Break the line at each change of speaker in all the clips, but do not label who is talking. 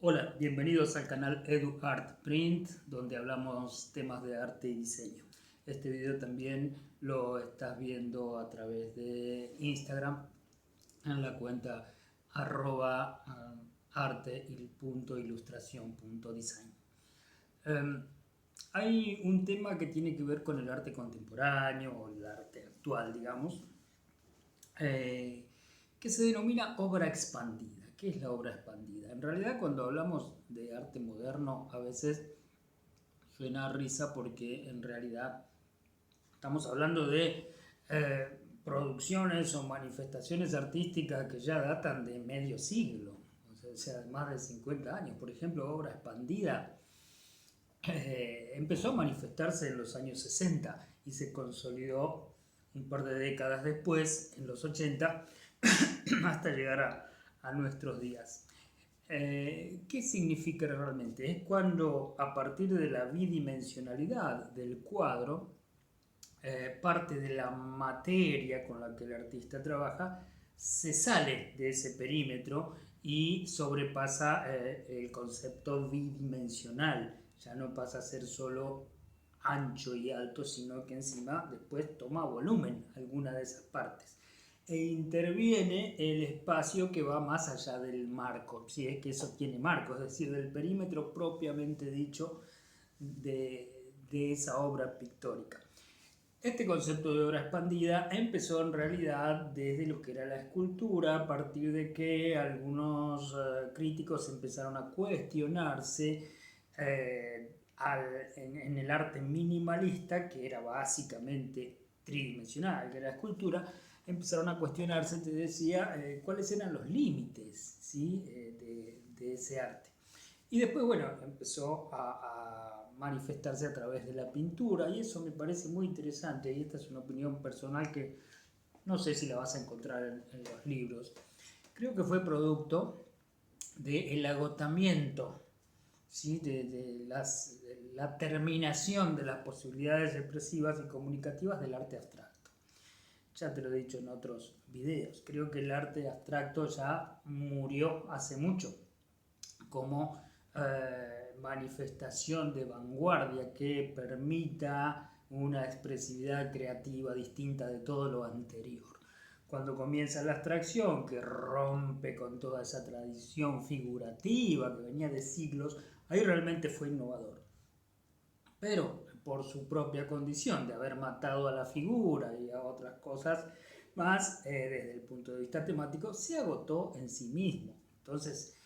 Hola, bienvenidos al canal Edu Art Print, donde hablamos temas de arte y diseño. Este video también lo estás viendo a través de Instagram, en la cuenta @arte.ilustración.design. Hay un tema que tiene que ver con el arte contemporáneo, o el arte actual, digamos, que se denomina obra expandida. ¿Qué es la obra expandida? En realidad, cuando hablamos de arte moderno, a veces suena a risa porque en realidad estamos hablando de producciones o manifestaciones artísticas que ya datan de medio siglo, o sea, de más de 50 años. Por ejemplo, obra expandida empezó a manifestarse en los años 60 y se consolidó un par de décadas después, en los 80, hasta llegar a nuestros días. ¿Qué significa realmente? Es cuando, a partir de la bidimensionalidad del cuadro, parte de la materia con la que el artista trabaja se sale de ese perímetro y sobrepasa el concepto bidimensional. Ya no pasa a ser solo ancho y alto, sino que encima después toma volumen alguna de esas partes. E interviene el espacio que va más allá del marco, si es que eso tiene marco, es decir, del perímetro propiamente dicho de esa obra pictórica. Este concepto de obra expandida empezó en realidad desde lo que era la escultura, a partir de que algunos críticos empezaron a cuestionarse en el arte minimalista, que era básicamente tridimensional, que era la escultura. Empezaron a cuestionarse, te decía, cuáles eran los límites, ¿sí? de ese arte. Y después, bueno, empezó a manifestarse a través de la pintura, y eso me parece muy interesante, y esta es una opinión personal que no sé si la vas a encontrar en los libros. Creo que fue producto del agotamiento, ¿sí? de la terminación de las posibilidades expresivas y comunicativas del arte abstracto. Ya te lo he dicho en otros videos, creo que el arte abstracto ya murió hace mucho como manifestación de vanguardia que permita una expresividad creativa distinta de todo lo anterior. Cuando comienza la abstracción, que rompe con toda esa tradición figurativa que venía de siglos, ahí realmente fue innovador. Pero por su propia condición de haber matado a la figura y a otras cosas más, desde el punto de vista temático, se agotó en sí mismo. Entonces,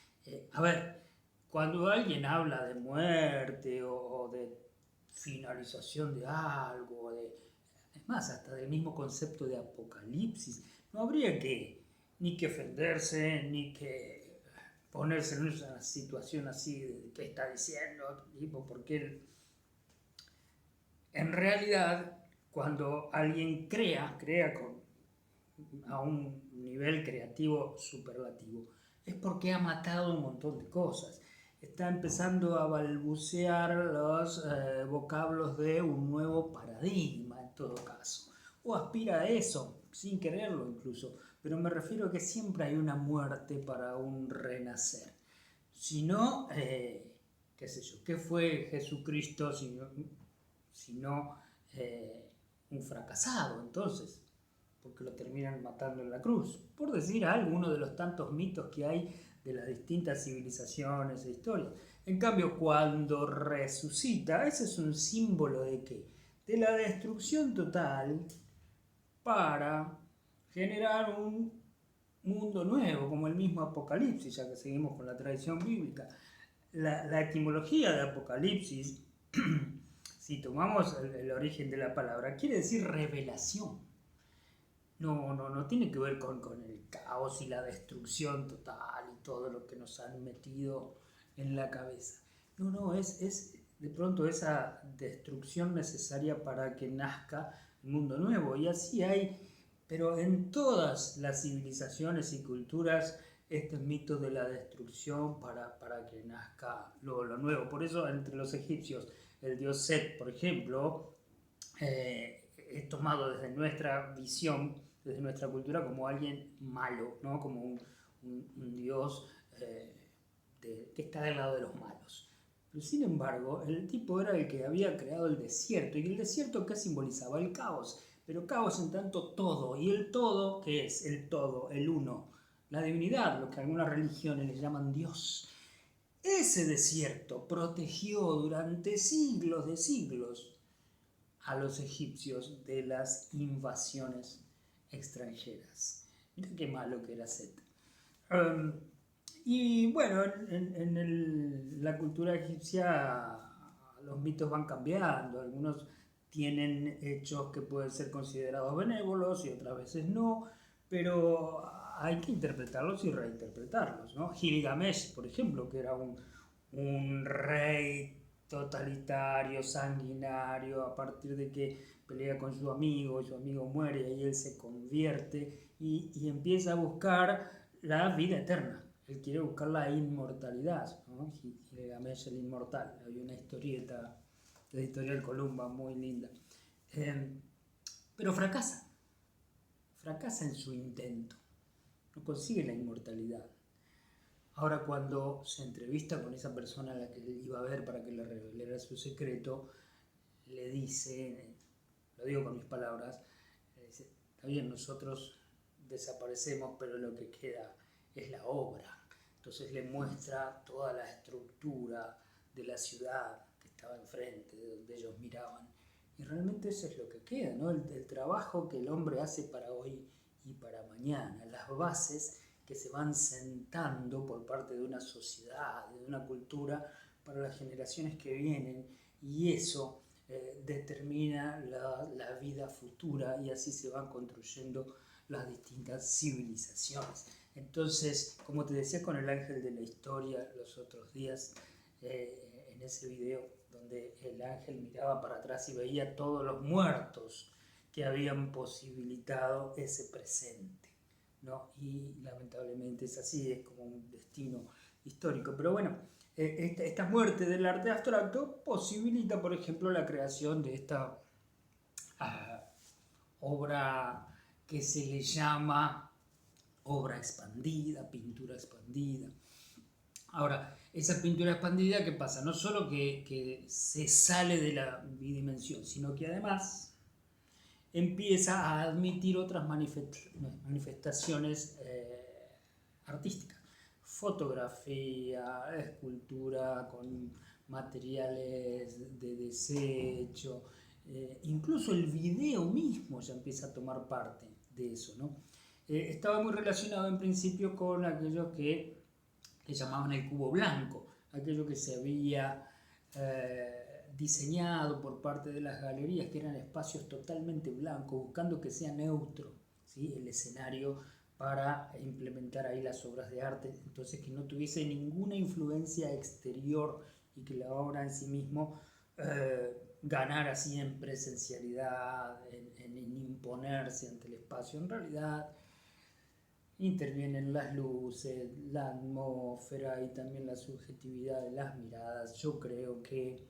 a ver, cuando alguien habla de muerte o de finalización de algo, es más, hasta del mismo concepto de apocalipsis, no habría ni que ofenderse, ni que ponerse en una situación así de qué está diciendo, tipo, porque en realidad, cuando alguien crea a un nivel creativo superlativo, es porque ha matado un montón de cosas. Está empezando a balbucear los vocablos de un nuevo paradigma, en todo caso. O aspira a eso, sin quererlo incluso. Pero me refiero a que siempre hay una muerte para un renacer. Si no, qué sé yo, ¿qué fue Jesucristo sino un fracasado? Entonces, porque lo terminan matando en la cruz, por decir algo, uno de los tantos mitos que hay de las distintas civilizaciones e historias. En cambio, cuando resucita, ese es un símbolo de ¿qué? De la destrucción total para generar un mundo nuevo, como el mismo Apocalipsis, ya que seguimos con la tradición bíblica. La etimología de Apocalipsis, si tomamos el origen de la palabra, quiere decir revelación. No tiene que ver con el caos y la destrucción total y todo lo que nos han metido en la cabeza. No, es de pronto esa destrucción necesaria para que nazca el mundo nuevo. Y así hay, pero en todas las civilizaciones y culturas, este mito de la destrucción para que nazca lo nuevo. Por eso entre los egipcios, el dios Set, por ejemplo, es tomado desde nuestra visión, desde nuestra cultura, como alguien malo, ¿no? Como un dios que está del lado de los malos. Pero sin embargo, el tipo era el que había creado el desierto, y el desierto que simbolizaba el caos, pero caos en tanto todo, y el todo, ¿qué es? El todo, el uno, la divinidad, lo que algunas religiones le llaman Dios. Ese desierto protegió durante siglos de siglos a los egipcios de las invasiones extranjeras. Mira qué malo que era Set. Y bueno, la cultura egipcia los mitos van cambiando, algunos tienen hechos que pueden ser considerados benévolos y otras veces no, pero hay que interpretarlos y reinterpretarlos, ¿no? Gilgamesh, por ejemplo, que era un rey totalitario, sanguinario, a partir de que pelea con su amigo muere y él se convierte y empieza a buscar la vida eterna. Él quiere buscar la inmortalidad, ¿no? Gilgamesh el inmortal. Hay una historieta de Editorial Columba muy linda. Pero fracasa en su intento, no consigue la inmortalidad. Ahora cuando se entrevista con esa persona a la que él iba a ver para que le revelara su secreto, le dice, lo digo con mis palabras, le dice, está bien, nosotros desaparecemos, pero lo que queda es la obra. Entonces le muestra toda la estructura de la ciudad que estaba enfrente, de donde ellos miraban. Y realmente eso es lo que queda, ¿no? El trabajo que el hombre hace para hoy y para mañana, las bases que se van sentando por parte de una sociedad, de una cultura para las generaciones que vienen, y eso determina la vida futura, y así se van construyendo las distintas civilizaciones. Entonces, como te decía con el ángel de la historia los otros días, en ese video donde el ángel miraba para atrás y veía todos los muertos que habían posibilitado ese presente, ¿no? Y lamentablemente es así, es como un destino histórico. Pero bueno, esta muerte del arte abstracto posibilita, por ejemplo, la creación de esta obra que se le llama obra expandida, pintura expandida. Ahora, esa pintura expandida, ¿qué pasa? No solo que se sale de la bidimensión, sino que además empieza a admitir otras manifestaciones artísticas. Fotografía, escultura con materiales de desecho, incluso el video mismo ya empieza a tomar parte de eso, ¿no? Estaba muy relacionado en principio con aquello que le llamaban el cubo blanco, aquello que se había diseñado por parte de las galerías, que eran espacios totalmente blancos, buscando que sea neutro, ¿sí?, el escenario para implementar ahí las obras de arte, entonces que no tuviese ninguna influencia exterior y que la obra en sí mismo ganara así en presencialidad, en imponerse ante el espacio. En realidad intervienen las luces, la atmósfera y también la subjetividad de las miradas. Yo creo que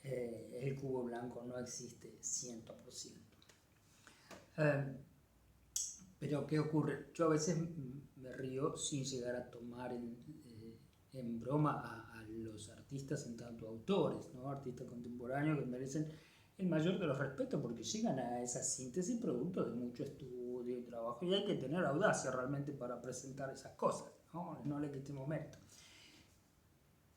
el cubo blanco no existe 100%. Pero ¿qué ocurre? Yo a veces me río sin llegar a tomar en broma a los artistas en tanto autores, ¿no? Artistas contemporáneos que merecen el mayor de los respetos porque llegan a esa síntesis producto de mucho estudio y trabajo, y hay que tener audacia realmente para presentar esas cosas, no le quitemos mérito.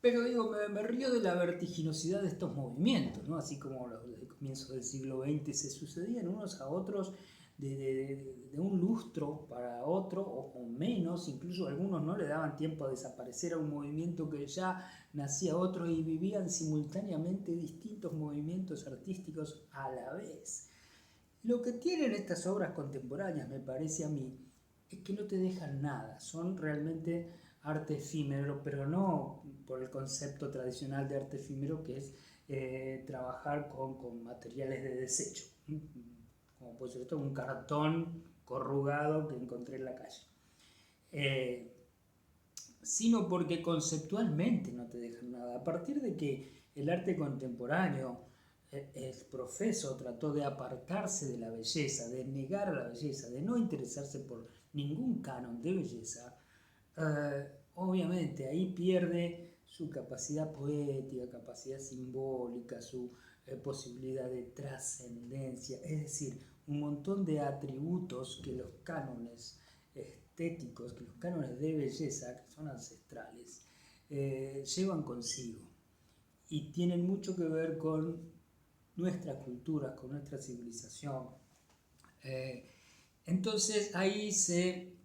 Pero digo, me río de la vertiginosidad de estos movimientos, ¿no? Así como desde el comienzo del siglo XX se sucedían unos a otros de un lustro para otro o menos, incluso algunos no le daban tiempo a desaparecer a un movimiento que ya nacía otro, y vivían simultáneamente distintos movimientos artísticos a la vez. Lo que tienen estas obras contemporáneas, me parece a mí, es que no te dejan nada, son realmente arte efímero, pero no por el concepto tradicional de arte efímero, que es trabajar con materiales de desecho, como por cierto un cartón corrugado que encontré en la calle, sino porque conceptualmente no te dejan nada. A partir de que el arte contemporáneo, el profeso trató de apartarse de la belleza, de negar la belleza, de no interesarse por ningún canon de belleza, obviamente ahí pierde su capacidad poética, capacidad simbólica, su posibilidad de trascendencia, es decir, un montón de atributos que los cánones estéticos, que los cánones de belleza, que son ancestrales, llevan consigo y tienen mucho que ver con nuestras culturas, con nuestra civilización. Entonces ahí se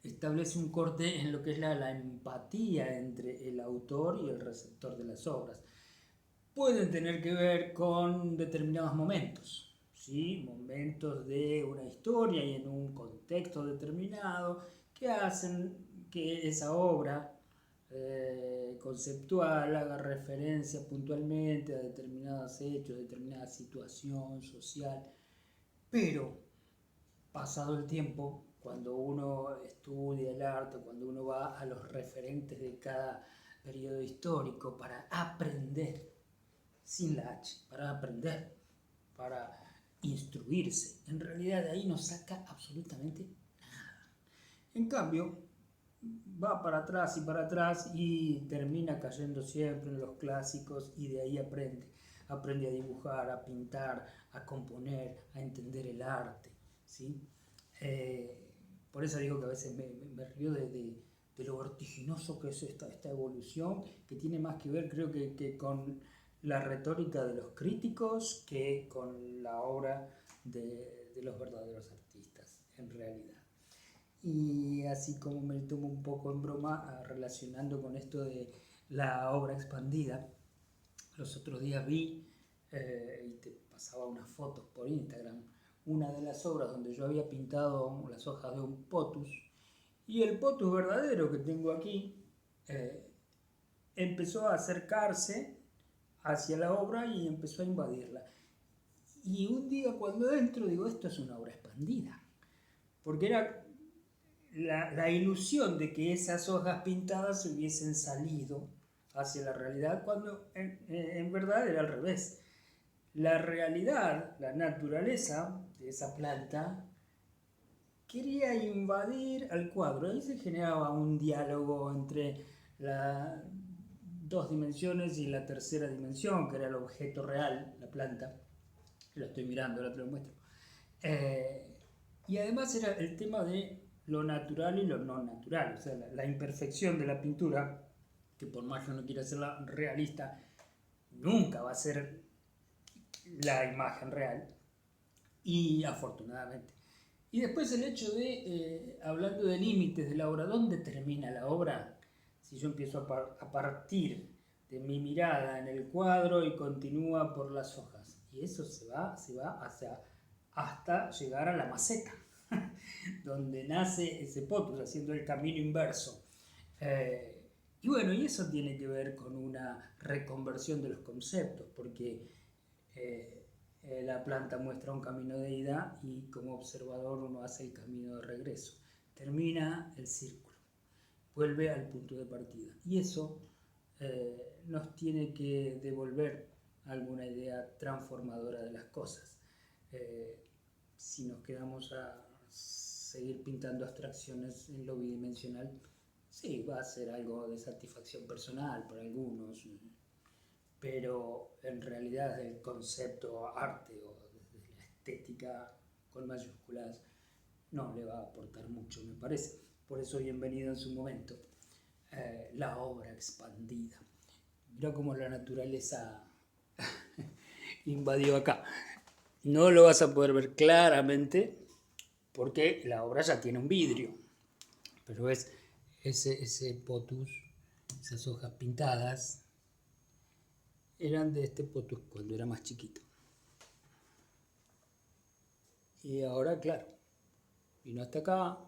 establece un corte en lo que es la empatía entre el autor y el receptor de las obras. Pueden tener que ver con determinados momentos, ¿sí? Momentos de una historia y en un contexto determinado que hacen que esa obra conceptual haga referencia puntualmente a determinados hechos, determinada situación social, pero pasado el tiempo, cuando uno estudia el arte, cuando uno va a los referentes de cada periodo histórico para aprender, sin la H, para aprender, para instruirse, en realidad de ahí no saca absolutamente nada. En cambio, va para atrás y termina cayendo siempre en los clásicos y de ahí aprende. Aprende a dibujar, a pintar, a componer, a entender el arte, ¿sí? Por eso digo que a veces me río de lo vertiginoso que es esta evolución, que tiene más que ver, creo que con la retórica de los críticos que con la obra de los verdaderos artistas, en realidad. Y así como me tomo un poco en broma relacionando con esto de la obra expandida, los otros días vi, y te pasaba unas fotos por Instagram, una de las obras donde yo había pintado las hojas de un potus, y el potus verdadero que tengo aquí empezó a acercarse hacia la obra y empezó a invadirla. Y un día cuando entro digo, esto es una obra expandida, porque era la ilusión de que esas hojas pintadas hubiesen salido hacia la realidad, cuando en verdad era al revés. La realidad, la naturaleza de esa planta, quería invadir al cuadro. Ahí se generaba un diálogo entre las dos dimensiones y la tercera dimensión, que era el objeto real, la planta. Lo estoy mirando, ahora te lo muestro. Y además era el tema de lo natural y lo no natural, o sea, la imperfección de la pintura, que por más que uno quiera hacerla realista, nunca va a ser la imagen real, y afortunadamente. Y después el hecho de, hablando de límites de la obra, ¿dónde termina la obra? Si yo empiezo a partir de mi mirada en el cuadro y continúa por las hojas, y eso se va hasta llegar a la maceta, donde nace ese potus, haciendo el camino inverso. Y bueno, y eso tiene que ver con una reconversión de los conceptos, porque la planta muestra un camino de ida y como observador uno hace el camino de regreso. Termina el círculo, vuelve al punto de partida. Y eso nos tiene que devolver alguna idea transformadora de las cosas. Si nos quedamos a seguir pintando abstracciones en lo bidimensional, sí, va a ser algo de satisfacción personal para algunos, pero en realidad el concepto arte o la estética con mayúsculas no le va a aportar mucho, me parece. Por eso bienvenido en su momento la obra expandida. Mira cómo la naturaleza invadió acá. No lo vas a poder ver claramente porque la obra ya tiene un vidrio, pero es ese potus, esas hojas pintadas, eran de este potus cuando era más chiquito. Y ahora, claro, vino hasta acá,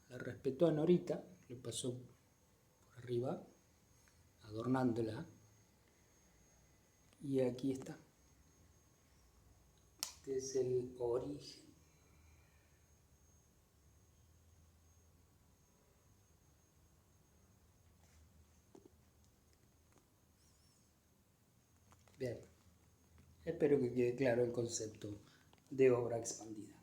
la respetó a Norita, le pasó por arriba, adornándola, y aquí está. Este es el origen. Bien, espero que quede claro el concepto de obra expandida.